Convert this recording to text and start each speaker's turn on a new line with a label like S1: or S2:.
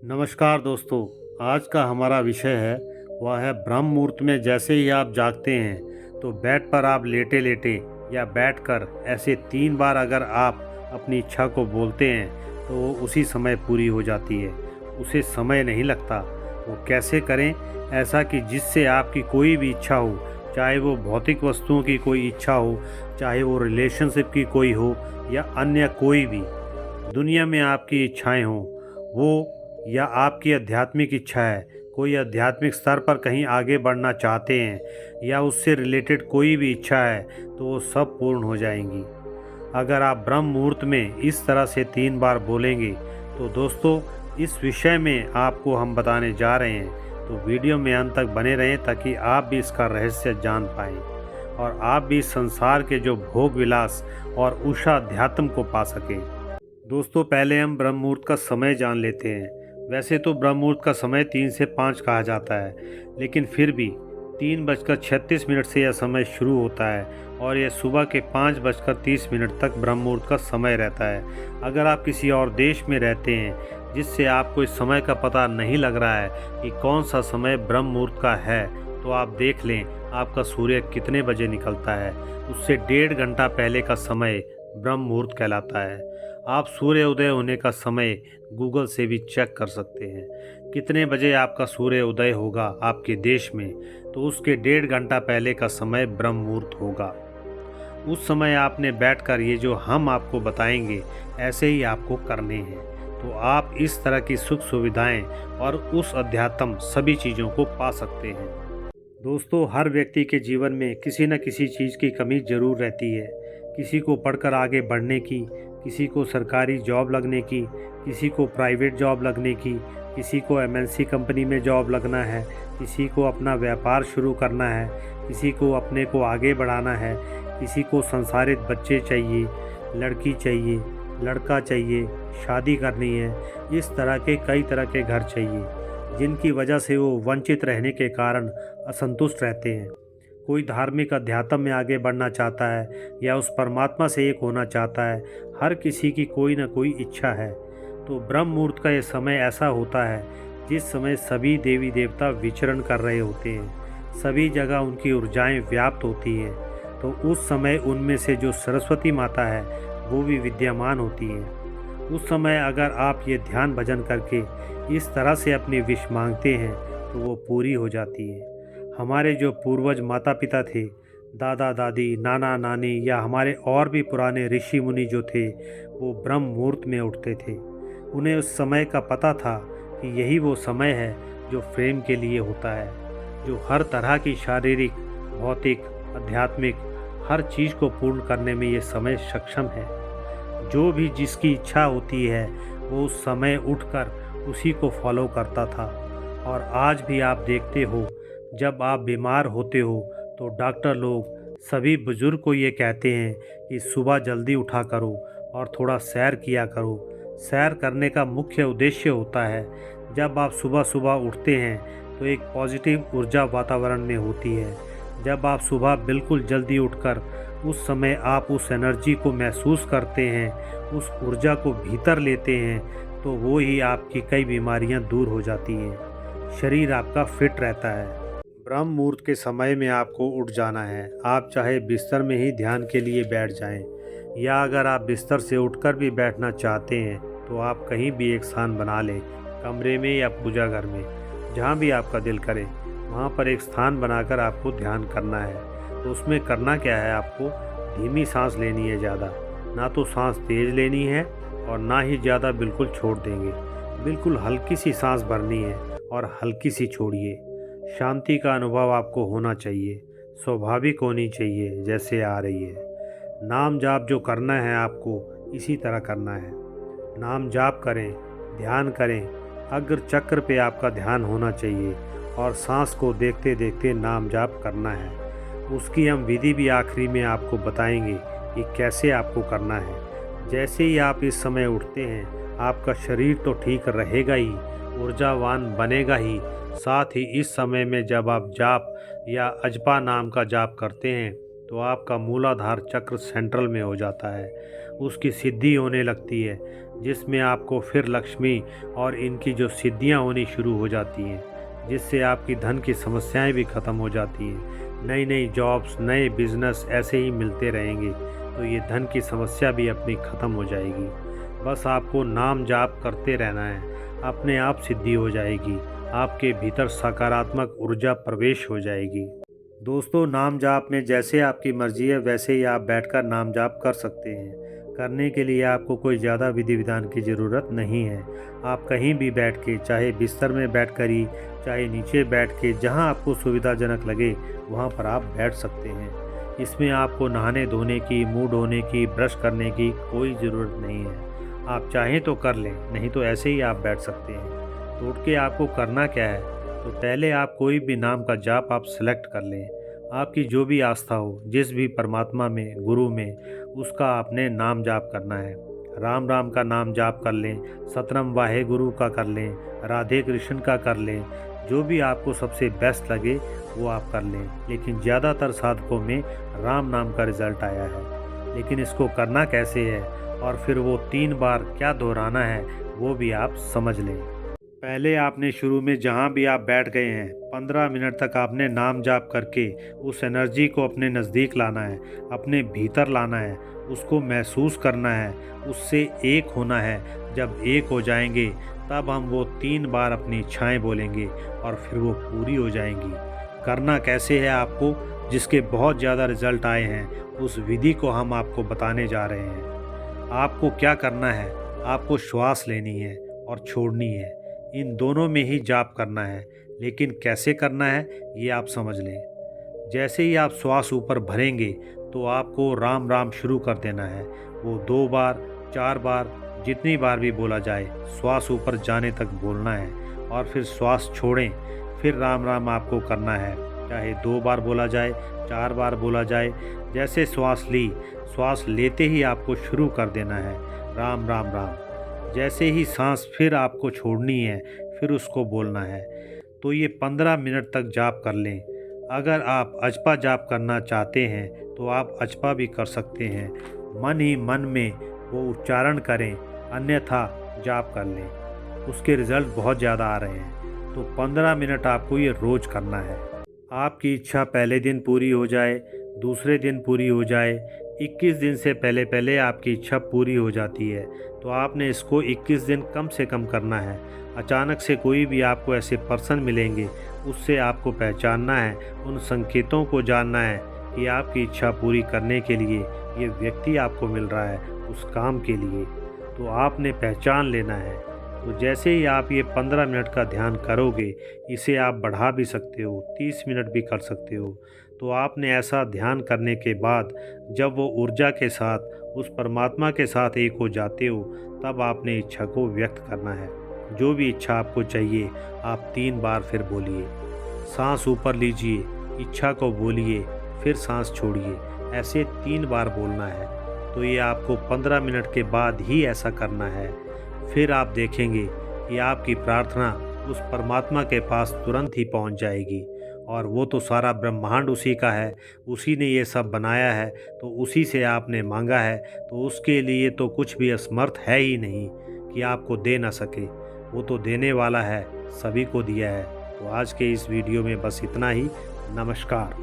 S1: नमस्कार दोस्तों। आज का हमारा विषय है वह है ब्रह्म मुहूर्त में जैसे ही आप जागते हैं तो बेड पर आप लेटे लेटे या बैठकर ऐसे 3 बार अगर आप अपनी इच्छा को बोलते हैं तो वो उसी समय पूरी हो जाती है। उसे समय नहीं लगता। वो कैसे करें ऐसा कि जिससे आपकी कोई भी इच्छा हो, चाहे वो भौतिक वस्तुओं की कोई इच्छा हो, चाहे वो रिलेशनशिप की कोई हो या अन्य कोई भी दुनिया में आपकी इच्छाएं हों, वो या आपकी आध्यात्मिक इच्छा है, कोई आध्यात्मिक स्तर पर कहीं आगे बढ़ना चाहते हैं या उससे रिलेटेड कोई भी इच्छा है तो वो सब पूर्ण हो जाएंगी अगर आप ब्रह्म मुहूर्त में इस तरह से 3 बार बोलेंगे। तो दोस्तों, इस विषय में आपको हम बताने जा रहे हैं, तो वीडियो में अंत तक बने रहें ताकि आप भी इसका रहस्य जान पाएँ और आप भी इस संसार के जो भोग विलास और उषा अध्यात्म को पा सकें। दोस्तों, पहले हम ब्रह्म मुहूर्त का समय जान लेते हैं। वैसे तो ब्रह्म मुहूर्त का समय 3 से 5 कहा जाता है, लेकिन फिर भी 3:36 से यह समय शुरू होता है और यह सुबह के 5:30 तक ब्रह्म मुहूर्त का समय रहता है। अगर आप किसी और देश में रहते हैं जिससे आपको इस समय का पता नहीं लग रहा है कि कौन सा समय ब्रह्म मुहूर्त का है, तो आप देख लें आपका सूर्य कितने बजे निकलता है। उससे 1.5 घंटा पहले का समय ब्रह्म मुहूर्त कहलाता है। आप सूर्य उदय होने का समय गूगल से भी चेक कर सकते हैं। कितने बजे आपका सूर्य उदय होगा आपके देश में, तो उसके 1.5 घंटा पहले का समय ब्रह्म मुहूर्त होगा। उस समय आपने बैठकर ये जो हम आपको बताएंगे ऐसे ही आपको करने हैं, तो आप इस तरह की सुख सुविधाएं और उस अध्यात्म सभी चीज़ों को पा सकते हैं। दोस्तों, हर व्यक्ति के जीवन में किसी न किसी चीज़ की कमी ज़रूर रहती है। किसी को पढ़कर आगे बढ़ने की, किसी को सरकारी जॉब लगने की, किसी को प्राइवेट जॉब लगने की, किसी को एमएनसी कंपनी में जॉब लगना है, किसी को अपना व्यापार शुरू करना है, किसी को अपने को आगे बढ़ाना है, किसी को संसारित बच्चे चाहिए, लड़की चाहिए, लड़का चाहिए, शादी करनी है। इस तरह के कई तरह के घर चाहिए जिनकी वजह से वो वंचित रहने के कारण असंतुष्ट रहते हैं। कोई धार्मिक अध्यात्म में आगे बढ़ना चाहता है या उस परमात्मा से एक होना चाहता है। हर किसी की कोई ना कोई इच्छा है। तो ब्रह्म मुहूर्त का ये समय ऐसा होता है जिस समय सभी देवी देवता विचरण कर रहे होते हैं, सभी जगह उनकी ऊर्जाएं व्याप्त होती हैं। तो उस समय उनमें से जो सरस्वती माता है वो भी विद्यमान होती है। उस समय अगर आप ये ध्यान भजन करके इस तरह से अपनी विश मांगते हैं तो वो पूरी हो जाती है। हमारे जो पूर्वज माता पिता थे, दादा दादी, नाना नानी या हमारे और भी पुराने ऋषि मुनि जो थे, वो ब्रह्म मुहूर्त में उठते थे। उन्हें उस समय का पता था कि यही वो समय है जो प्रेम के लिए होता है, जो हर तरह की शारीरिक, भौतिक, आध्यात्मिक हर चीज़ को पूर्ण करने में ये समय सक्षम है। जो भी जिसकी इच्छा होती है वो उस समय उठकर उसी को फॉलो करता था। और आज भी आप देखते हो, जब आप बीमार होते हो तो डॉक्टर लोग सभी बुजुर्ग को ये कहते हैं कि सुबह जल्दी उठा करो और थोड़ा सैर किया करो। सैर करने का मुख्य उद्देश्य होता है, जब आप सुबह सुबह उठते हैं तो एक पॉजिटिव ऊर्जा वातावरण में होती है। जब आप सुबह बिल्कुल जल्दी उठकर उस समय आप उस एनर्जी को महसूस करते हैं, उस ऊर्जा को भीतर लेते हैं, तो वो ही आपकी कई बीमारियां दूर हो जाती हैं। शरीर आपका फिट रहता है। ब्रह्म मुहूर्त के समय में आपको उठ जाना है। आप चाहे बिस्तर में ही ध्यान के लिए बैठ जाएं, या अगर आप बिस्तर से उठकर भी बैठना चाहते हैं तो आप कहीं भी एक स्थान बना लें, कमरे में या पूजा घर में, जहाँ भी आपका दिल करे वहाँ पर एक स्थान बनाकर आपको ध्यान करना है। तो उसमें करना क्या है, आपको धीमी सांस लेनी है। ज़्यादा ना तो सांस तेज़ लेनी है और ना ही ज़्यादा बिल्कुल छोड़ देंगे। बिल्कुल हल्की सी सांस भरनी है और हल्की सी छोड़िए। शांति का अनुभव आपको होना चाहिए, स्वाभाविक होनी चाहिए जैसे आ रही है। नाम जाप जो करना है आपको इसी तरह करना है। नाम जाप करें, ध्यान करें, अग्र चक्र पे आपका ध्यान होना चाहिए और सांस को देखते देखते नाम जाप करना है। उसकी हम विधि भी आखिरी में आपको बताएंगे कि कैसे आपको करना है। जैसे ही आप इस समय उठते हैं, आपका शरीर तो ठीक रहेगा ही, ऊर्जावान बनेगा ही। साथ ही इस समय में जब आप जाप या अजपा नाम का जाप करते हैं तो आपका मूलाधार चक्र सेंट्रल में हो जाता है, उसकी सिद्धि होने लगती है। जिसमें आपको फिर लक्ष्मी और इनकी जो सिद्धियां होनी शुरू हो जाती हैं, जिससे आपकी धन की समस्याएं भी ख़त्म हो जाती हैं। नई नई जॉब्स, नए बिजनेस ऐसे ही मिलते रहेंगे, तो ये धन की समस्या भी अपनी ख़त्म हो जाएगी। बस आपको नाम जाप करते रहना है, अपने आप सिद्धि हो जाएगी, आपके भीतर सकारात्मक ऊर्जा प्रवेश हो जाएगी। दोस्तों, नाम जाप में जैसे आपकी मर्जी है वैसे ही आप बैठकर नाम जाप कर सकते हैं। करने के लिए आपको कोई ज़्यादा विधि विधान की ज़रूरत नहीं है। आप कहीं भी बैठ के, चाहे बिस्तर में बैठ कर ही, चाहे नीचे बैठ के, जहां आपको सुविधाजनक लगे वहां पर आप बैठ सकते हैं। इसमें आपको नहाने धोने की, मुंह धोने की, ब्रश करने की कोई ज़रूरत नहीं है। आप चाहें तो कर लें, नहीं तो ऐसे ही आप बैठ सकते हैं। तो उठ के आपको करना क्या है, तो पहले आप कोई भी नाम का जाप आप सेलेक्ट कर लें। आपकी जो भी आस्था हो, जिस भी परमात्मा में, गुरु में, उसका आपने नाम जाप करना है। राम राम का नाम जाप कर लें, सतरम वाहे गुरु का कर लें, राधे कृष्ण का कर लें, जो भी आपको सबसे बेस्ट लगे वो आप कर लें। लेकिन ज़्यादातर साधकों में राम नाम का रिज़ल्ट आया है। लेकिन इसको करना कैसे है और फिर वो 3 बार क्या दोहराना है वो भी आप समझ लें। पहले आपने शुरू में जहाँ भी आप बैठ गए हैं 15 मिनट तक आपने नाम जाप करके उस एनर्जी को अपने नज़दीक लाना है, अपने भीतर लाना है, उसको महसूस करना है, उससे एक होना है। जब एक हो जाएंगे तब हम वो 3 बार अपनी इच्छाएं बोलेंगे और फिर वो पूरी हो जाएंगी। करना कैसे है आपको, जिसके बहुत ज़्यादा रिजल्ट आए हैं, उस विधि को हम आपको बताने जा रहे हैं। आपको क्या करना है, आपको श्वास लेनी है और छोड़नी है, इन दोनों में ही जाप करना है। लेकिन कैसे करना है ये आप समझ लें। जैसे ही आप श्वास ऊपर भरेंगे तो आपको राम राम शुरू कर देना है। वो 2 बार, 4 बार, जितनी बार भी बोला जाए, श्वास ऊपर जाने तक बोलना है और फिर श्वास छोड़ें, फिर राम राम आपको करना है। चाहे 2 बार बोला जाए, 4 बार बोला जाए, जैसे श्वास ली, श्वास लेते ही आपको शुरू कर देना है राम राम राम। जैसे ही सांस फिर आपको छोड़नी है, फिर उसको बोलना है। तो ये 15 मिनट तक जाप कर लें। अगर आप अजपा जाप करना चाहते हैं तो आप अजपा भी कर सकते हैं। मन ही मन में वो उच्चारण करें, अन्यथा जाप कर लें। उसके रिज़ल्ट बहुत ज़्यादा आ रहे हैं। तो 15 मिनट आपको ये रोज़ करना है। आपकी इच्छा पहले दिन पूरी हो जाए, दूसरे दिन पूरी हो जाए, 21 दिन से पहले पहले आपकी इच्छा पूरी हो जाती है, तो आपने इसको 21 दिन कम से कम करना है। अचानक से कोई भी आपको ऐसे पर्सन मिलेंगे, उससे आपको पहचानना है, उन संकेतों को जानना है कि आपकी इच्छा पूरी करने के लिए ये व्यक्ति आपको मिल रहा है उस काम के लिए, तो आपने पहचान लेना है। तो जैसे ही आप ये 15 मिनट का ध्यान करोगे, इसे आप बढ़ा भी सकते हो, 30 मिनट भी कर सकते हो। तो आपने ऐसा ध्यान करने के बाद जब वो ऊर्जा के साथ उस परमात्मा के साथ एक हो जाते हो, तब आपने इच्छा को व्यक्त करना है। जो भी इच्छा आपको चाहिए आप 3 बार फिर बोलिए। सांस ऊपर लीजिए, इच्छा को बोलिए, फिर सांस छोड़िए, ऐसे 3 बार बोलना है। तो ये आपको 15 मिनट के बाद ही ऐसा करना है। फिर आप देखेंगे कि आपकी प्रार्थना उस परमात्मा के पास तुरंत ही पहुंच जाएगी। और वो तो सारा ब्रह्मांड उसी का है, उसी ने ये सब बनाया है, तो उसी से आपने मांगा है, तो उसके लिए तो कुछ भी असमर्थ है ही नहीं कि आपको दे ना सके। वो तो देने वाला है, सभी को दिया है। तो आज के इस वीडियो में बस इतना ही। नमस्कार।